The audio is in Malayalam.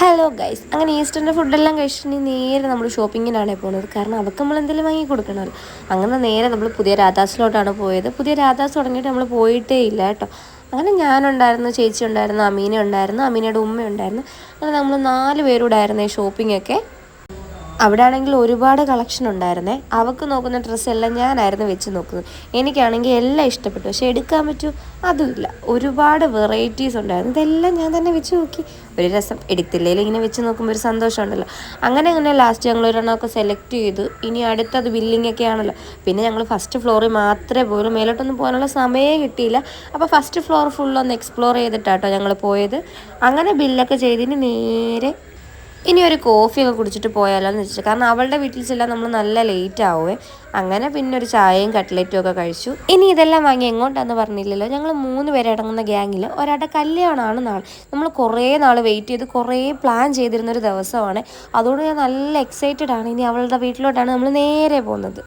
ഹലോ ഗൈസ്, അങ്ങനെ ഈസ്റ്ററിൻ്റെ ഫുഡെല്ലാം കഴിച്ചിട്ടുണ്ടെങ്കിൽ നേരെ നമ്മൾ ഷോപ്പിങ്ങിനാണ് പോകുന്നത്. കാരണം അവർക്ക് നമ്മൾ എന്തെങ്കിലും വാങ്ങി കൊടുക്കണമല്ലോ. അങ്ങനെ നേരെ നമ്മൾ പുതിയ രാധാസിലോട്ടാണ് പോയത്. പുതിയ രാധാസ് തുടങ്ങിയിട്ട് നമ്മൾ പോയിട്ടേ ഇല്ല കേട്ടോ. അങ്ങനെ ഞാനുണ്ടായിരുന്നു, ചേച്ചി ഉണ്ടായിരുന്നു, അമീന ഉണ്ടായിരുന്നു, അമീനയുടെ ഉമ്മ ഉണ്ടായിരുന്നു. അങ്ങനെ നമ്മൾ 4 പേരൂടെ ആയിരുന്നു ഈ ഷോപ്പിങ്ങൊക്കെ. അവിടെ ആണെങ്കിൽ ഒരുപാട് കളക്ഷൻ ഉണ്ടായിരുന്നേ. അവൾക്ക് നോക്കുന്ന ഡ്രസ്സെല്ലാം ഞാനായിരുന്നു വെച്ച് നോക്കുന്നത്. എനിക്കാണെങ്കിൽ എല്ലാം ഇഷ്ടപ്പെട്ടു, പക്ഷേ എടുക്കാൻ പറ്റൂ അതുമില്ല. ഒരുപാട് വെറൈറ്റീസ് ഉണ്ടായിരുന്നു. ഇതെല്ലാം ഞാൻ തന്നെ വെച്ച് നോക്കി. ഒരു രസം, എടുത്തില്ലെങ്കിൽ ഇങ്ങനെ വെച്ച് നോക്കുമ്പോൾ ഒരു സന്തോഷമുണ്ടല്ലോ. അങ്ങനെ ലാസ്റ്റ് ഞങ്ങൾ ഒരെണ്ണമൊക്കെ സെലക്ട് ചെയ്തു. ഇനി അടുത്തത് ബില്ലിംഗ് ഒക്കെ ആണല്ലോ. പിന്നെ ഞങ്ങൾ ഫസ്റ്റ് ഫ്ലോറിൽ മാത്രമേ പോയുള്ളൂ, മേലോട്ടൊന്നും പോകാനുള്ള സമയമേ കിട്ടിയില്ല. അപ്പോൾ ഫസ്റ്റ് ഫ്ലോർ ഫുള്ളൊന്ന് എക്സ്പ്ലോർ ചെയ്തിട്ടാട്ടോ ഞങ്ങൾ പോയത്. അങ്ങനെ ബില്ലൊക്കെ ചെയ്തിന് നേരെ ഇനി ഒരു കോഫിയൊക്കെ കുടിച്ചിട്ട് പോയാലോ എന്ന് വെച്ചിട്ട്. കാരണം അവളുടെ വീട്ടിൽ ചെല്ലാൻ നമ്മൾ നല്ല ലേറ്റ് ആവുമേ. അങ്ങനെ പിന്നെ ഒരു ചായയും കട്ട്ലറ്റും ഒക്കെ കഴിച്ചു. ഇനി ഇതെല്ലാം വാങ്ങി എങ്ങോട്ടാന്ന് പറഞ്ഞില്ലല്ലോ. ഞങ്ങൾ 3 പേര് അടങ്ങുന്ന ഗ്യാങ്ങിൽ ഒരാളുടെ കല്യാണമാണ് നാളെ. നമ്മൾ കുറേ നാൾ വെയിറ്റ് ചെയ്ത് കുറേ പ്ലാൻ ചെയ്തിരുന്നൊരു ദിവസമാണ്. അതുകൊണ്ട് ഞാൻ നല്ല എക്സൈറ്റഡ് ആണ്. ഇനി അവളുടെ വീട്ടിലോട്ടാണ് നമ്മൾ നേരെ പോകുന്നത്.